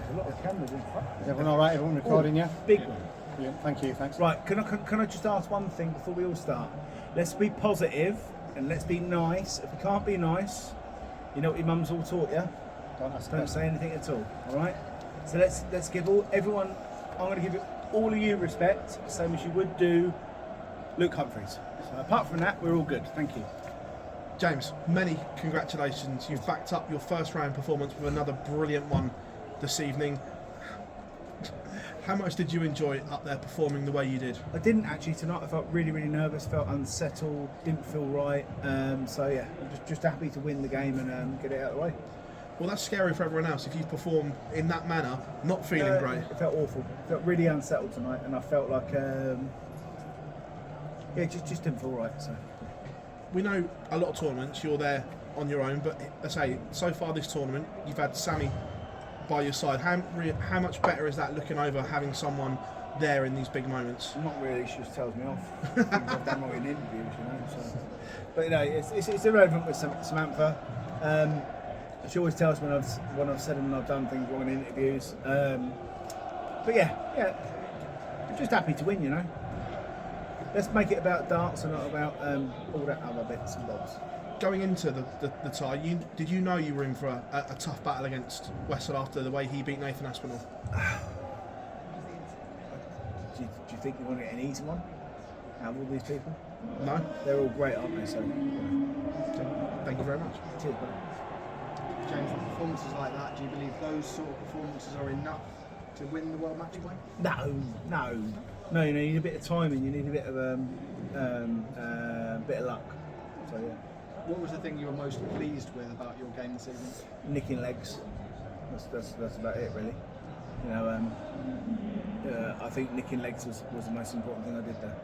There's a lot of cameras in front. Is everyone all right? Everyone recording, yeah? Big one. Brilliant. Thank you, thanks. Right, can I just ask one thing before we all start? Let's be positive and let's be nice. If we can't be nice, you know what your mum's all taught you? Don't say anything at all, alright? So let's give everyone, I'm going to give all of you respect, same as you would do Luke Humphreys. So apart from that, we're all good. Thank you. James, many congratulations. You've backed up your first round performance with another brilliant one this evening. How much did you enjoy up there performing the way you did? I didn't actually tonight. I felt really, really nervous, felt unsettled, didn't feel right. So yeah, I'm just happy to win the game and get it out of the way. Well, that's scary for everyone else if you've performed in that manner, not feeling great. It felt awful. Felt really unsettled tonight, and I felt like it just didn't feel right. So we know a lot of tournaments you're there on your own, but I say so far this tournament you've had Sammy by your side. How much better is that looking over having someone there in these big moments? Not really. She just tells me off. Things I've done wrong in interviews, you know. So. But you know, it's irrelevant with Samantha. She always tells me when I've said and I've done things wrong in interviews. But yeah, I'm just happy to win, you know. Let's make it about darts and not about all that other bits and bobs. Going into the tie, did you know you were in for a tough battle against Wessel after the way he beat Nathan Aspinall? Do you think you're going to get an easy one out of all these people? No. They're all great, aren't they? So, thank you very much. Cheers, buddy. James, with performances like that, do you believe those sort of performances are enough to win the World Matchplay? No. You need a bit of timing. You need a bit of luck. So yeah. What was the thing you were most pleased with about your game this evening? Nicking legs. That's about it, really. You know, I think nicking legs was the most important thing I did there.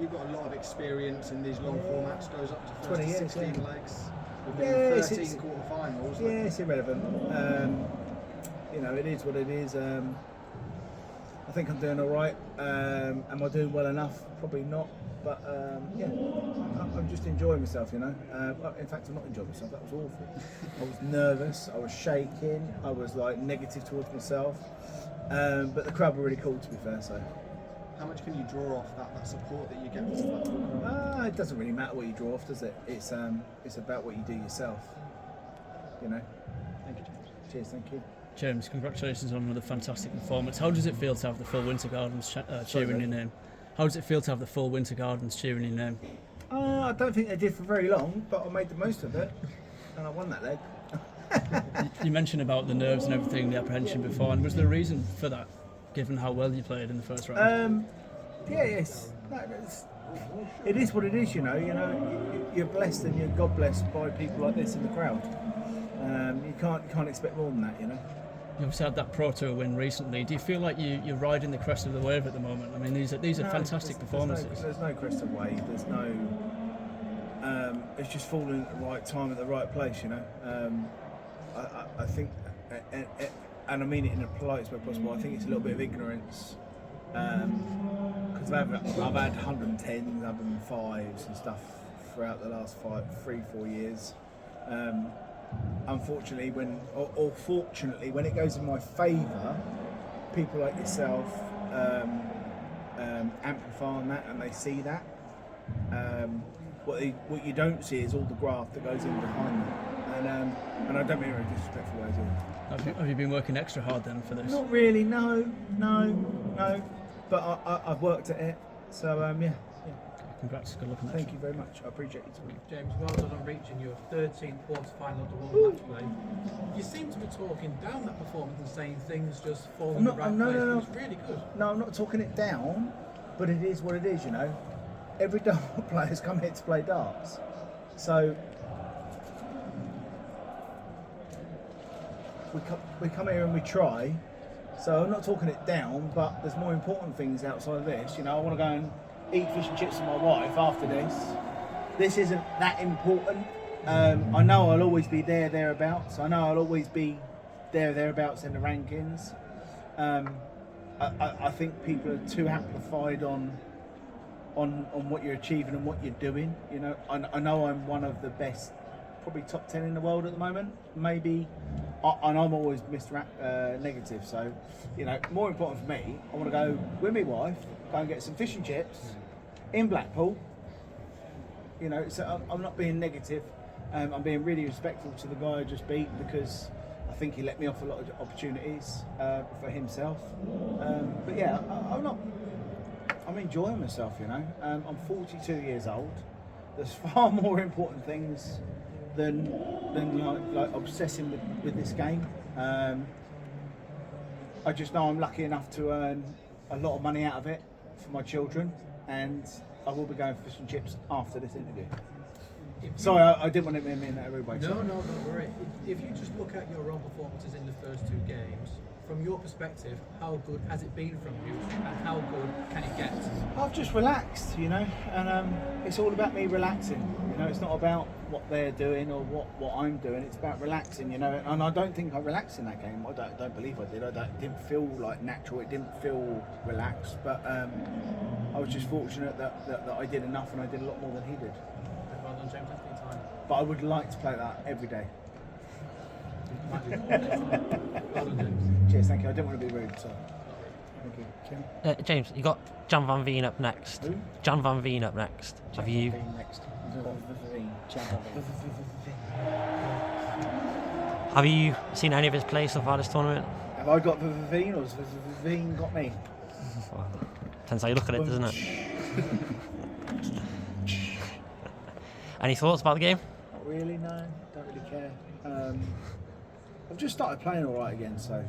You've got a lot of experience in these long formats. Goes up to 20 years, 16 legs. We've Yeah, been it's 13 quarterfinals. Yeah, it's irrelevant. You know, it is what it is. I think I'm doing all right. Am I doing well enough? Probably not. But yeah, I'm just enjoying myself, you know. In fact, I'm not enjoying myself. That was awful. I was nervous. I was shaking. I was like negative towards myself. But the crowd were really cool, to be fair. So. How much can you draw off that support that you get from the Blackpool crowd? It doesn't really matter what you draw off, does it? It's about what you do yourself. You know. Thank you, James. Cheers. Thank you. James, congratulations on another fantastic performance. How does it feel to have the full Winter Gardens cheering your name? How does it feel to have the full Winter Gardens cheering your name? I don't think they did for very long, but I made the most of it, and I won that leg. You mentioned about the nerves and everything, the apprehension before, and was there a reason for that, given how well you played in the first round? Yes. It is what it is, you know. You're blessed and you're God blessed by people like this in the crowd. You can't expect more than that, you know. You obviously had that Pro Tour win recently. Do you feel like you're riding the crest of the wave at the moment? I mean, these are fantastic performances. There's no crest of wave. There's no. It's just falling at the right time at the right place, you know. I think, and I mean it in the politest way possible. I think it's a little bit of ignorance, because I've had 110s, 105s and stuff throughout the last 3-4 years. Unfortunately, or fortunately, when it goes in my favour, people like yourself amplify on that, and they see that. What you don't see is all the graft that goes in behind that, and I don't mean it in a disrespectful way at all. Have you been working extra hard then for this? Not really, no. But I've worked at it, so yeah. Congrats, good luck on that. Thank you very much. I appreciate it. James, well done on reaching your 13th quarter-final of the World Matchplay. You seem to be talking down that performance and saying things just fall in the right place. No. It's really good. No, I'm not talking it down, but it is what it is, you know. Every dart player's come here to play darts. So we come here and we try. So I'm not talking it down, but there's more important things outside of this. You know, I want to go and eat fish and chips with my wife after this. This isn't that important. I know I'll always be thereabouts. I know I'll always be thereabouts in the rankings. I think people are too amplified on what you're achieving and what you're doing. You know, I know I'm one of the best probably top 10 in the world at the moment, maybe. And I'm always Mr. Negative, so more important for me, I want to go with my wife, go and get some fish and chips in Blackpool. So I'm not being negative. I'm being really respectful to the guy I just beat, because I think he let me off a lot of opportunities for himself. But yeah, I'm enjoying myself. I'm 42 years old. There's far more important things than like obsessing with this game. I just know I'm lucky enough to earn a lot of money out of it for my children, and I will be going for fish and chips after this interview. Sorry, I didn't want to mean that everybody. No, don't worry. If you just look at your own performances in the first 2 games, from your perspective, how good has it been from you, and how good can it get? I've just relaxed, and it's all about me relaxing. It's not about what they're doing or what I'm doing. It's about relaxing, and I don't think I relaxed in that game. I don't believe I did. It didn't feel like natural. It didn't feel relaxed. But I was just fortunate that I did enough, and I did a lot more than he did. Well done, James. That's been time. But I would like to play that every day. Well done, James. Cheers, thank you. I didn't want to be rude, so thank you. Kim? James, you got Jan van Veen up next. Who? Jan van Veen up next. Have you? Next. Have you seen any of his play so far this tournament? Have I got Vivine, or has Vivine got me? Depends how you look at it, doesn't it? Any thoughts about the game? Not really, no. Don't really care. I've just started playing all right again, so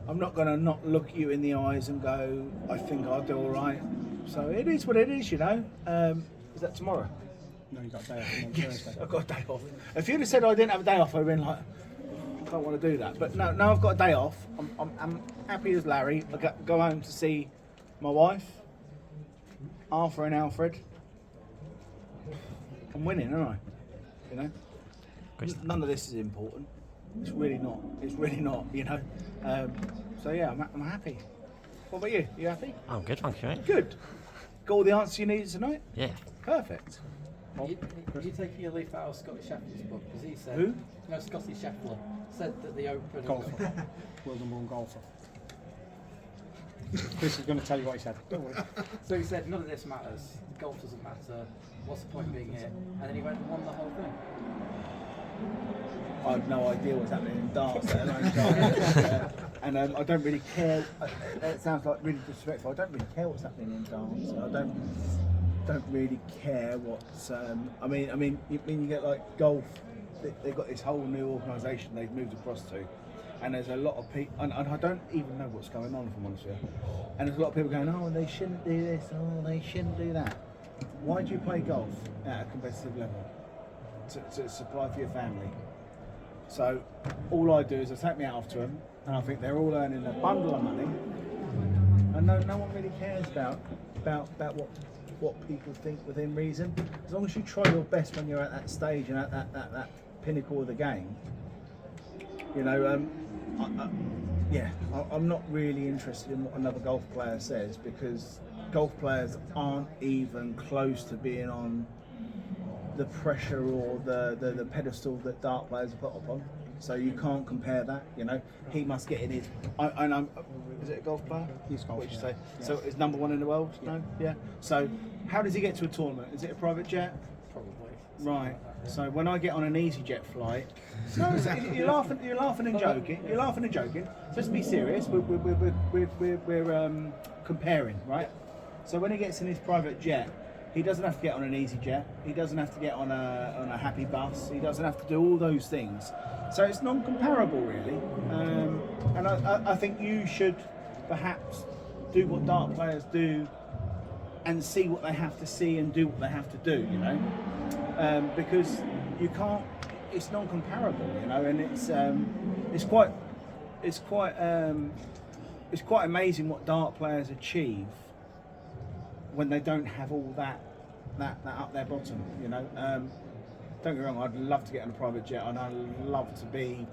I'm not going to not look you in the eyes and go, I think I'll do all right. So it is what it is, Is that tomorrow? No, you got a day off on Thursday. I've got a day off. If you'd have said I didn't have a day off, I'd have been like, I don't want to do that. But no, I've got a day off. I'm happy as Larry. I go home to see my wife, Arthur and Alfred. I'm winning, aren't I? None of this is important. It's really not. So yeah, I'm happy. What about you? You happy? I'm good, thank you, mate. Good. Got all the answers you needed tonight? Yeah. Perfect. Are you taking your leaf out of Scottie Scheffler's book? Because he said, Who? Scottie Scheffler said that the Open Golfer. World #1 golfer. Chris is going to tell you what he said. Don't worry. So he said, none of this matters. Golf doesn't matter. What's the point in being here? And then he went and won the whole thing. I had no idea what's happening in darts, let alone darts. And I don't really care. It sounds like really disrespectful. I don't really care what's happening in darts. I don't really care what's. I mean, you get like golf. They've got this whole new organisation they've moved across to, and there's a lot of people, and I don't even know what's going on, if I'm honest with you. And there's a lot of people going, oh, they shouldn't do this, oh, they shouldn't do that. Why do you play golf at a competitive level? To supply for your family. So all I do is I take me out off to them, and I think they're all earning a bundle of money, and no one really cares about what people think within reason. As long as you try your best when you're at that stage and at that pinnacle of the game, I'm not really interested in what another golf player says, because golf players aren't even close to being on the pressure or the pedestal that dart players are put upon. So you can't compare that. He must get in his. Is it a golf player? He's golf. What did you say? Yeah. So is #1 in the world? Yeah. No. Yeah. So how does he get to a tournament? Is it a private jet? Probably. Right. So when I get on an EasyJet flight, no, you're laughing and joking. You're laughing and joking. Just be serious. We're comparing, right? So when he gets in his private jet, he doesn't have to get on an EasyJet. He doesn't have to get on a happy bus. He doesn't have to do all those things. So it's non-comparable, really. And I think you should perhaps do what dart players do and see what they have to see and do what they have to do, because you can't. It's non-comparable, and it's quite amazing what dart players achieve when they don't have all that up their bottom, Don't get me wrong, I'd love to get on a private jet, and I'd love to be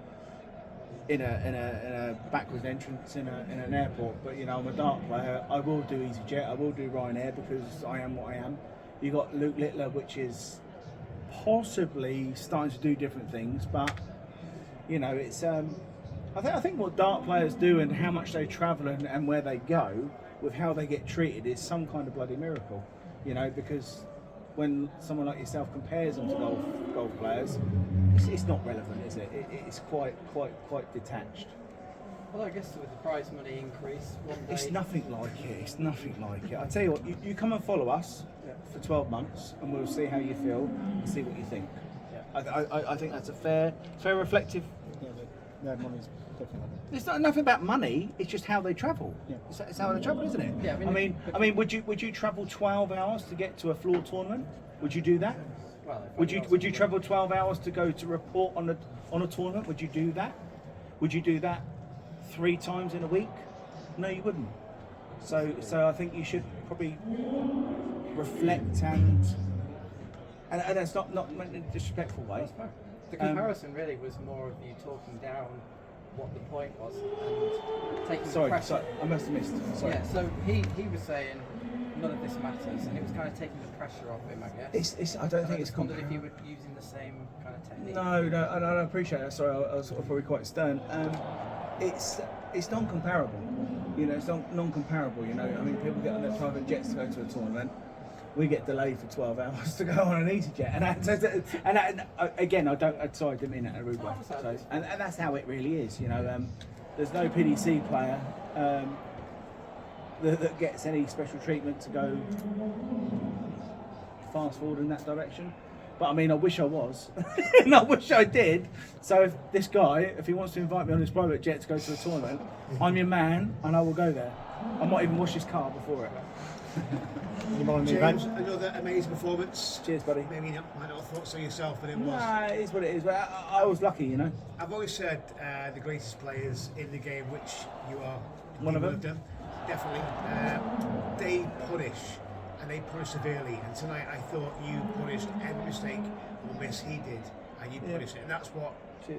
in a backwards entrance in an airport. But I'm a dart player. I will do EasyJet. I will do Ryanair, because I am what I am. You got Luke Littler, which is possibly starting to do different things, but you know, it's I think what dart players do and how much they travel and where they go with how they get treated is some kind of bloody miracle, you know, because when someone like yourself compares them to golf players, it's not relevant, is it? It's quite detached. Well, I guess with the prize money increase one day. It's nothing like it. It's nothing like it. I tell you what, you come and follow us for 12 months, and we'll see how you feel and see what you think. Yeah. I think that's a fair, reflective. Yeah, money's definitely. It's not nothing about money. It's just how they travel. Yeah. It's how they travel, isn't it? Yeah, I mean, would you travel 12 hours to get to a floor tournament? Would you do that? Well, Would you travel 12 hours to go to report on a tournament? Would you do that? Would you do that 3 times in a week? No, you wouldn't. So I think you should probably reflect and that's not in a disrespectful way. The comparison really was more of you talking down what the point was and taking the pressure. Sorry, I must have missed. Sorry. Yeah, so he was saying none of this matters, and it was kind of taking the pressure off him, I guess. I don't think it's I wondered if you were using the same kind of technique. No, I appreciate that. Sorry, I was sort of probably quite stern. It's non-comparable. You know, it's non-comparable. You know, I mean, people get on their private jets to go to a tournament. We get delayed for 12 hours to go on an EasyJet, and again, I didn't mean that in a rude way. So, and that's how it really is. You know, there's no PDC player that gets any special treatment to go fast forward in that direction. But I mean, I wish I was, and I wish I did. So if this guy, if he wants to invite me on his private jet to go to a tournament, I'm your man, and I will go there. I might even wash his car before it. James, another amazing performance. Cheers, buddy. Maybe you might not have thought so yourself, but it was. Nah, it is what it is. But I was lucky, you know. I've always said the greatest players in the game, which you are One of them. Definitely. They punish, and they punish severely. And tonight I thought you punished every mistake or miss he did, and you punished it. And that's what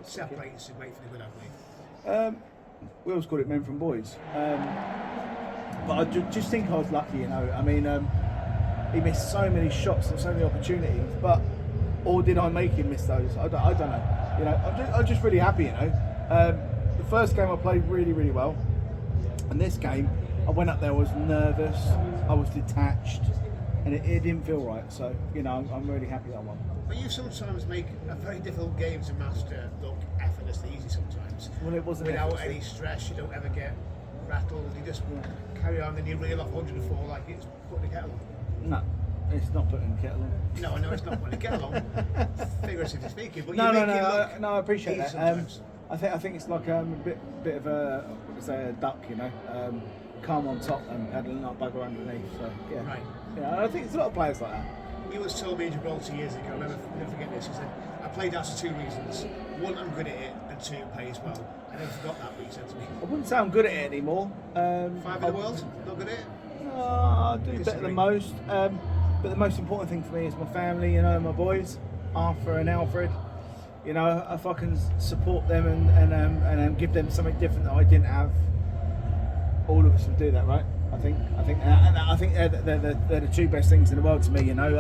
separates the great from the good, I believe. We always call it men from boys. But I just think I was lucky, you know. I mean, he missed so many shots and so many opportunities, or did I make him miss those? I don't know. You know, I'm just really happy, you know. The first game I played really, really well, and this game I went up there, I was nervous, I was detached, and it didn't feel right. So, you know, I'm really happy that I won. But you sometimes make a very difficult game to master look effortlessly easy sometimes. Well, it wasn't without any stress. You don't ever get rattled. You just carry on, and you reel off 104 like it's putting a kettle on. No, it's not putting the kettle on. No, I know it's not putting a kettle on, figuratively speaking. But No, you make it look I appreciate easy that. sometimes. I think it's like a bit of a duck, you know. Calm on top and paddling up, bugger underneath. So yeah, Right. Yeah, I think there's a lot of players like that. You once told me in Gibraltar years ago, I'll never forget this, you said, I played darts for 2 reasons. 1, I'm good at it, and 2, it pays well. I never forgot that, what you said to me. I wouldn't say I'm good at it anymore. 5 in the world, not good at it? I do better than most. But the most important thing for me is my family, you know, my boys, Arthur and Alfred. You know, if I can support them and give them something different that I didn't have, all of us would do that, right? I think they're the 2 best things in the world to me. You know,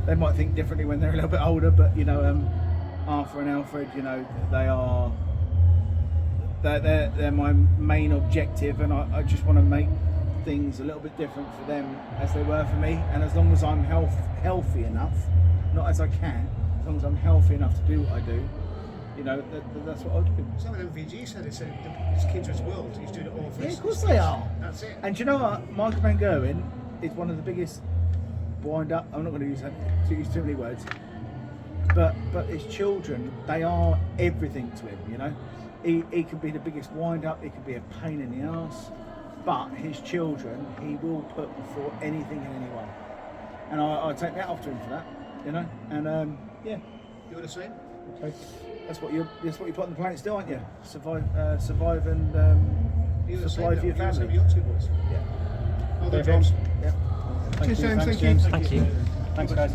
they might think differently when they're a little bit older, but you know, Arthur and Alfred, you know, they're my main objective, and I just want to make things a little bit different for them as they were for me. And as long as I'm healthy enough, not as I can, as long as I'm healthy enough to do what I do, you know, that's what I'll do. Some of MVG said his kids are his world. He's doing it all for Yeah, his of course kids. they are. That's it. And do you know what? Michael Van Gerwen is one of the biggest wind-up. I'm not going to use too many words, but his children, they are everything to him. You know, he can be the biggest wind-up. He can be a pain in the arse, but his children, he will put before anything and anyone. And I take that off to him for that. You know, and yeah. You're the same. Okay. That's what you put on the planet still, aren't you? Survive and You're the supply same, for your though. You're the family. same, you're 2 boys. Yeah. Well done, James. Yeah. Cheers, James. Thank you. Thank you. Thanks, guys.